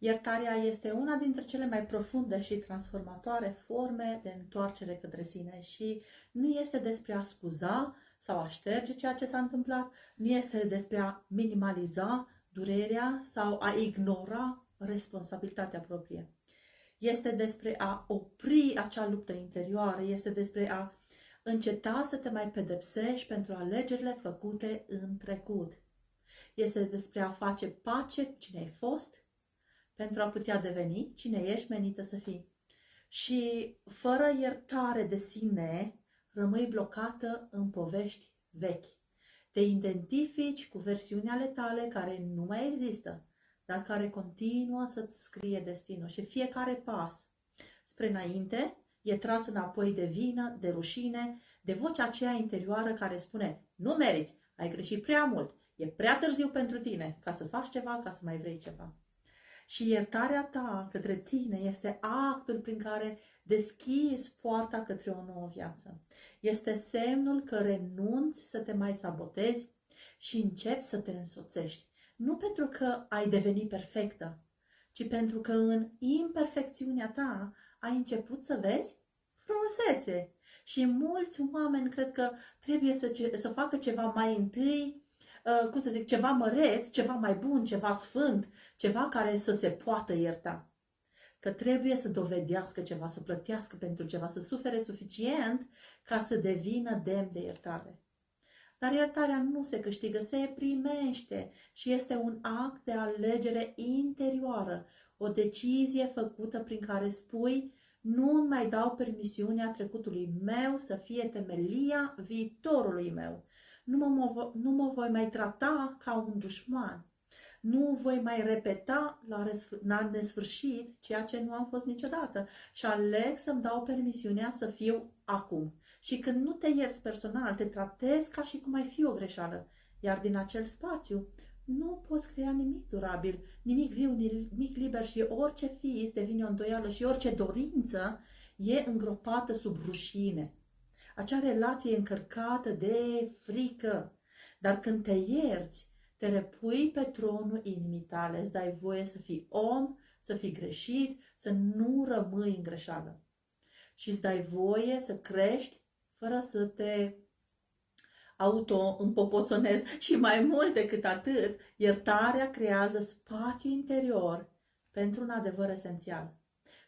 Iertarea este una dintre cele mai profunde și transformatoare forme de întoarcere către sine și nu este despre a scuza sau a șterge ceea ce s-a întâmplat, nu este despre a minimaliza durerea sau a ignora responsabilitatea proprie. Este despre a opri acea luptă interioară, este despre a înceta să te mai pedepsești pentru alegerile făcute în trecut. Este despre a face pace cu cine ai fost, pentru a putea deveni cine ești menită să fii. Și fără iertare de sine, rămâi blocată în povești vechi. Te identifici cu versiuni ale tale care nu mai există, dar care continuă să-ți scrie destinul. Și fiecare pas spre înainte e tras înapoi de vină, de rușine, de vocea aceea interioară care spune: nu meriți, ai greșit prea mult, e prea târziu pentru tine ca să faci ceva, ca să mai vrei ceva. Și iertarea ta către tine este actul prin care deschizi poarta către o nouă viață. Este semnul că renunți să te mai sabotezi și începi să te însoțești. Nu pentru că ai devenit perfectă, ci pentru că în imperfecțiunea ta ai început să vezi frumusețe. Și mulți oameni cred că trebuie să facă ceva mai întâi, ceva măreț, ceva mai bun, ceva sfânt, ceva care să se poată ierta. Că trebuie să dovedească ceva, să plătească pentru ceva, să sufere suficient ca să devină demn de iertare. Dar iertarea nu se câștigă, se primește și este un act de alegere interioară, o decizie făcută prin care spui: nu mai dau permisiunea trecutului meu să fie temelia viitorului meu. Nu mă voi mai trata ca un dușman. Nu voi mai repeta la nesfârșit ceea ce nu am fost niciodată și aleg să-mi dau permisiunea să fiu acum. Și când nu te ierți personal, te tratezi ca și cum ai fi o greșeală. Iar din acel spațiu nu poți crea nimic durabil, nimic viu, nimic liber și orice vis devine o îndoială și orice dorință e îngropată sub rușine. Acea relație e încărcată de frică. Dar când te ierți, te repui pe tronul inimii tale, îți dai voie să fii om, să fii greșit, să nu rămâi în greșeală. Și îți dai voie să crești fără să te auto-împopoțonezi. Și mai mult decât atât, iertarea creează spațiu interior pentru un adevăr esențial.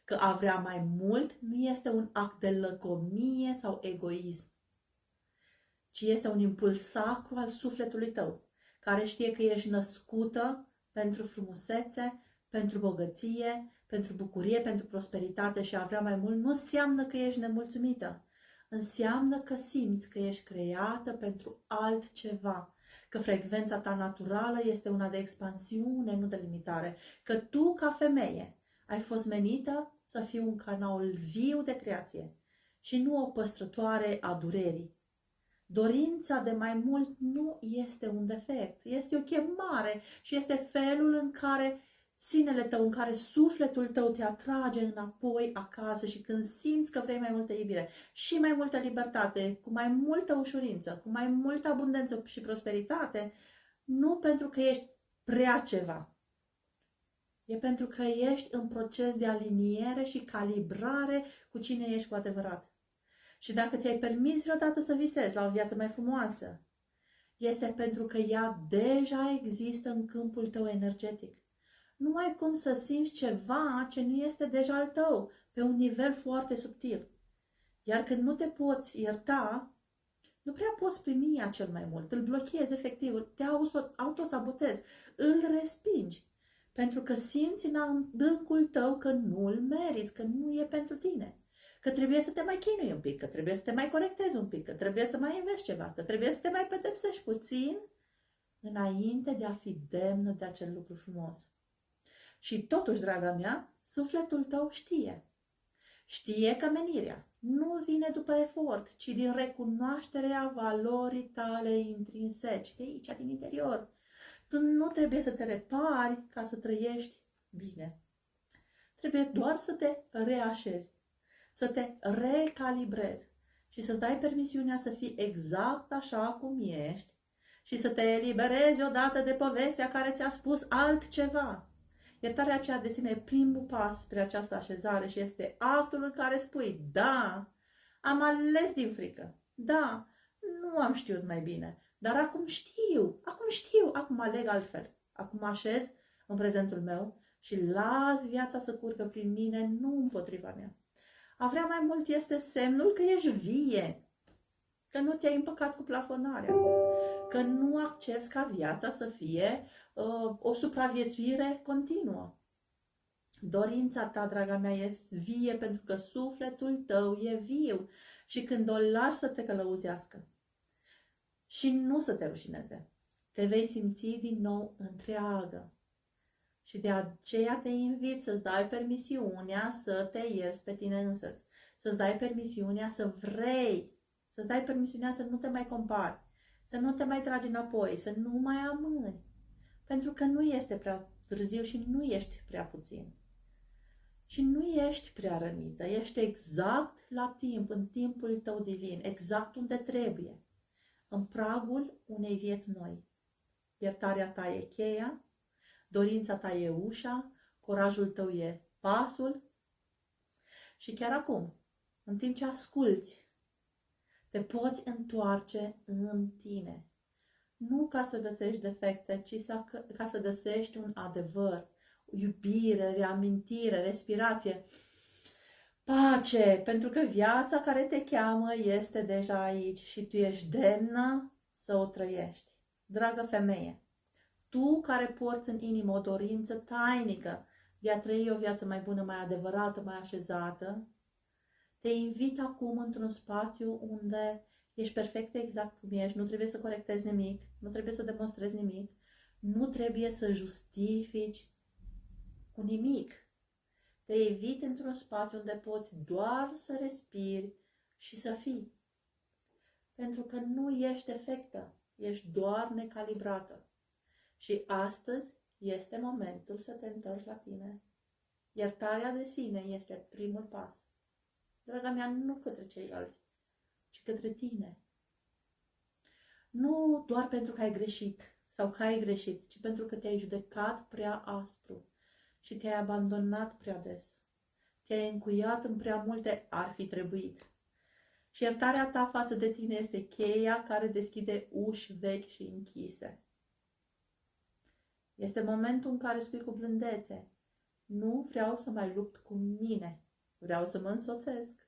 Că a vrea mai mult nu este un act de lăcomie sau egoism, ci este un impuls sacru al sufletului tău, care știe că ești născută pentru frumusețe, pentru bogăție, pentru bucurie, pentru prosperitate și a vrea mai mult nu înseamnă că ești nemulțumită. Înseamnă că simți că ești creată pentru altceva, că frecvența ta naturală este una de expansiune, nu de limitare, că tu, ca femeie, ai fost menită să fii un canal viu de creație și nu o păstrătoare a durerii. Dorința de mai mult nu este un defect, este o chemare și este felul în care sinele tău, în care sufletul tău te atrage înapoi acasă și când simți că vrei mai multă iubire și mai multă libertate, cu mai multă ușurință, cu mai multă abundență și prosperitate, nu pentru că ești prea ceva. E pentru că ești în proces de aliniere și calibrare cu cine ești cu adevărat. Și dacă ți-ai permis vreodată să visezi la o viață mai frumoasă, este pentru că ea deja există în câmpul tău energetic. Nu ai cum să simți ceva ce nu este deja al tău, pe un nivel foarte subtil. Iar când nu te poți ierta, nu prea poți primi acel mai mult, îl blochezi efectiv, te autosabotezi, îl respingi. Pentru că simți în adâncul tău că nu îl meriți, că nu e pentru tine. Că trebuie să te mai chinui un pic, că trebuie să te mai corectezi un pic, că trebuie să mai înveți ceva, că trebuie să te mai pedepsești puțin înainte de a fi demnă de acel lucru frumos. Și totuși, draga mea, sufletul tău știe. Știe că menirea nu vine după efort, ci din recunoașterea valorii tale intrinseci, de aici, din interior. Tu nu trebuie să te repari ca să trăiești bine. Trebuie doar să te reașezi, să te recalibrezi și să-ți dai permisiunea să fii exact așa cum ești și să te eliberezi odată de povestea care ți-a spus altceva. Iertarea aceea de sine e primul pas spre această așezare și este actul în care spui, da, am ales din frică, da, nu am știut mai bine, dar acum știu, acum aleg altfel, acum mă așez în prezentul meu și las viața să curgă prin mine, nu împotriva mea. A vrea mai mult este semnul că ești vie, că nu te-ai împăcat cu plafonarea, că nu accepti ca viața să fie o supraviețuire continuă. Dorința ta, draga mea, e vie pentru că sufletul tău e viu și când o lași să te călăuzească și nu să te rușineze, te vei simți din nou întreagă. Și de aceea te invit să-ți dai permisiunea să te ierți pe tine însăți, să-ți dai permisiunea să vrei, să-ți dai permisiunea să nu te mai compari, să nu te mai tragi înapoi, să nu mai amâni, pentru că nu este prea târziu și nu ești prea puțin. Și nu ești prea rănită, ești exact la timp, în timpul tău divin, exact unde trebuie, în pragul unei vieți noi. Iertarea ta e cheia, dorința ta e ușa, curajul tău e pasul și chiar acum, în timp ce asculți, te poți întoarce în tine. Nu ca să găsești defecte, ci ca să găsești un adevăr, iubire, reamintire, respirație, pace, pentru că viața care te cheamă este deja aici și tu ești demnă să o trăiești. Dragă femeie, tu care porți în inimă o dorință tainică de a trăi o viață mai bună, mai adevărată, mai așezată, te invit acum într-un spațiu unde ești perfect exact cum ești, nu trebuie să corectezi nimic, nu trebuie să demonstrezi nimic, nu trebuie să justifici cu nimic. Te invit într-un spațiu unde poți doar să respiri și să fii. Pentru că nu ești defectă, ești doar necalibrată. Și astăzi este momentul să te întorci la tine. Iertarea de sine este primul pas. Draga mea, nu către ceilalți, ci către tine. Nu doar pentru că ai greșit sau că ai greșit, ci pentru că te-ai judecat prea aspru și te-ai abandonat prea des. Te-ai încuiat în prea multe ar fi trebuit. Și iertarea ta față de tine este cheia care deschide uși vechi și închise. Este momentul în care spui cu blândețe, nu vreau să mai lupt cu mine, vreau să mă însoțesc.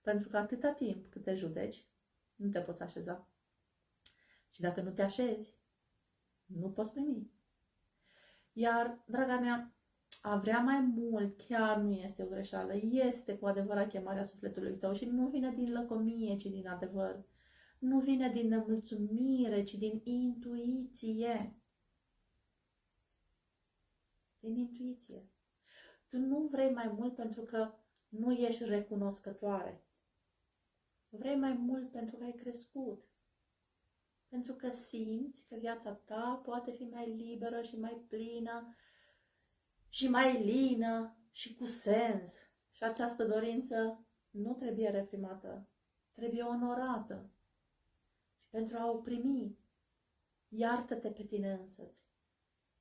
Pentru că atâta timp cât te judeci, nu te poți așeza. Și dacă nu te așezi, nu poți primi. Iar, draga mea, a vrea mai mult chiar nu este o greșeală. Este cu adevărat chemarea sufletului tău și nu vine din lăcomie, ci din adevăr. Nu vine din nemulțumire, ci din intuiție. Din intuiție. Tu nu vrei mai mult pentru că nu ești recunoscătoare. Vrei mai mult pentru că ai crescut. Pentru că simți că viața ta poate fi mai liberă și mai plină și mai lină și cu sens. Și această dorință nu trebuie reprimată, trebuie onorată. Și pentru a o primi, iartă-te pe tine însăți.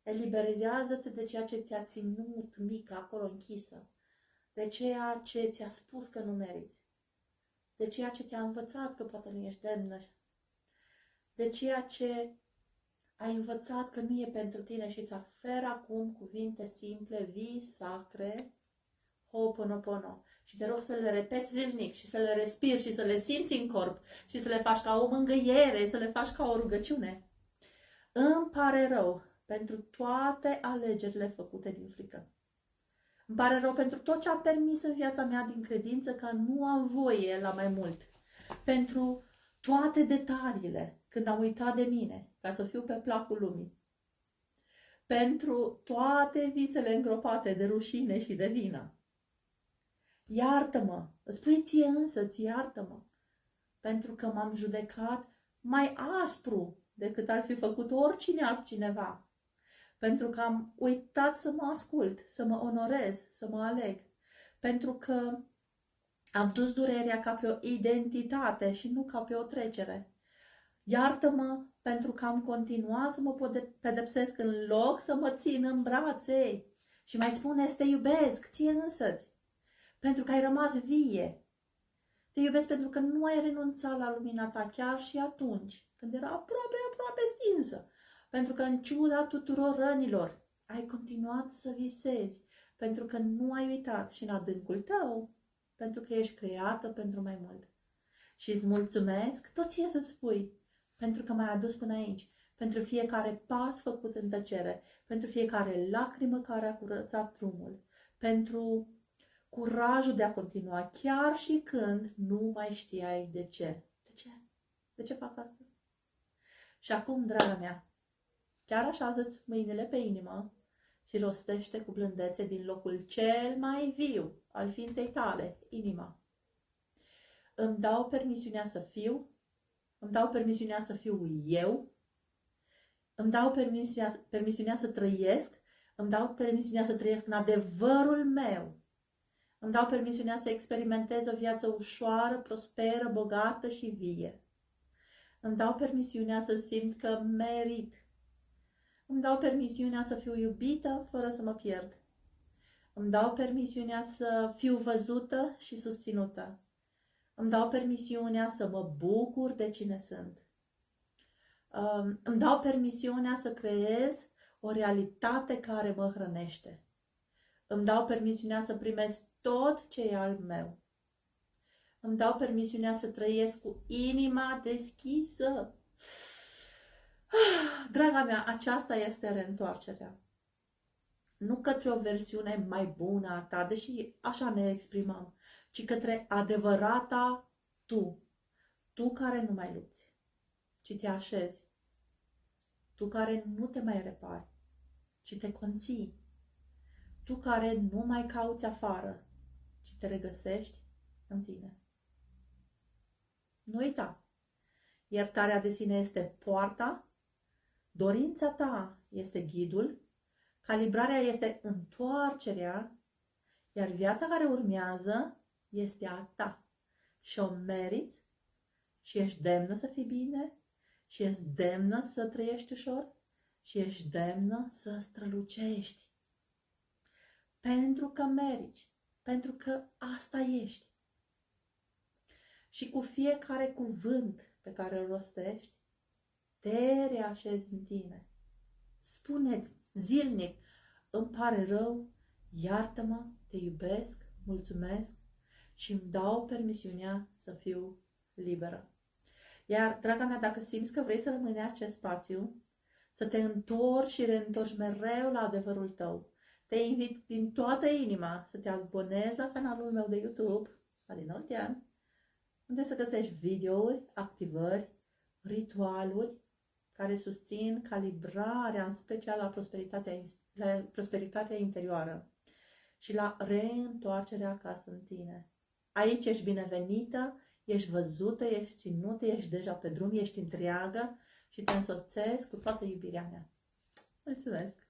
Eliberizează-te de ceea ce te-a ținut mică acolo închisă, de ceea ce ți-a spus că nu meriți, de ceea ce te-a învățat că poate nu ești demnă, de ceea ce ai învățat că nu e pentru tine și îți oferă acum cuvinte simple, vii, sacre, Ho'oponopono. Și te rog să le repeți zilnic și să le respiri și să le simți în corp și să le faci ca o mângâiere, să le faci ca o rugăciune. Îmi pare rău pentru toate alegerile făcute din frică. Îmi pare rău pentru tot ce am permis în viața mea din credință că nu am voie la mai mult. Pentru toate detaliile când am uitat de mine ca să fiu pe placul lumii. Pentru toate visele îngropate de rușine și de vină. Iartă-mă, îți spui ție însăți, iartă-mă, pentru că m-am judecat mai aspru decât ar fi făcut oricine altcineva. Pentru că am uitat să mă ascult, să mă onorez, să mă aleg. Pentru că am dus durerea ca pe o identitate și nu ca pe o trecere. Iartă-mă pentru că am continuat să mă pedepsesc în loc să mă țin în brațe. Și mai spune să te iubesc ție însăți, pentru că ai rămas vie. Te iubesc pentru că nu ai renunțat la lumina ta chiar și atunci, când era aproape stinsă. Pentru că în ciuda tuturor rănilor, ai continuat să visezi, pentru că nu ai uitat și în adâncul tău, pentru că ești creată pentru mai mult. Și îți mulțumesc, tot ție să spui, pentru că m-ai adus până aici, pentru fiecare pas făcut în tăcere, pentru fiecare lacrimă care a curățat drumul, pentru curajul de a continua, chiar și când nu mai știai de ce. De ce? De ce fac asta? Și acum, draga mea, chiar așează-ți mâinile pe inimă și rostește cu blândețe din locul cel mai viu al ființei tale, inima. Îmi dau permisiunea să fiu, îmi dau permisiunea să fiu eu, îmi dau permisiunea să trăiesc, îmi dau permisiunea să trăiesc în adevărul meu. Îmi dau permisiunea să experimentez o viață ușoară, prosperă, bogată și vie. Îmi dau permisiunea să simt că merit. Îmi dau permisiunea să fiu iubită fără să mă pierd. Îmi dau permisiunea să fiu văzută și susținută. Îmi dau permisiunea să mă bucur de cine sunt. Îmi dau permisiunea să creez o realitate care mă hrănește. Îmi dau permisiunea să primesc tot ce e al meu. Îmi dau permisiunea să trăiesc cu inima deschisă. Draga mea, aceasta este reîntoarcerea. Nu către o versiune mai bună a ta, deși așa ne exprimăm, ci către adevărata tu. Tu care nu mai lupți, ci te așezi. Tu care nu te mai repari, ci te conții. Tu care nu mai cauți afară, ci te regăsești în tine. Nu uita, iertarea de sine este poarta, dorința ta este ghidul, calibrarea este întoarcerea, iar viața care urmează este a ta și o meriți și ești demnă să fii bine și ești demnă să trăiești ușor și ești demnă să strălucești. Pentru că meriți, pentru că asta ești. Și cu fiecare cuvânt pe care îl rostești, te reașezi în tine. Spune-ți zilnic, îmi pare rău, iartă-mă, te iubesc, mulțumesc și îmi dau permisiunea să fiu liberă. Iar, draga mea, dacă simți că vrei să rămâi în acest spațiu, să te întorci și reîntorci mereu la adevărul tău, te invit din toată inima să te abonezi la canalul meu de YouTube, Alina Oltean, unde să găsești videouri, activări, ritualuri care susțin calibrarea, în special la prosperitatea interioară și la reîntoarcerea acasă în tine. Aici ești binevenită, ești văzută, ești ținută, ești deja pe drum, ești întreagă și te însoțesc cu toată iubirea mea. Mulțumesc!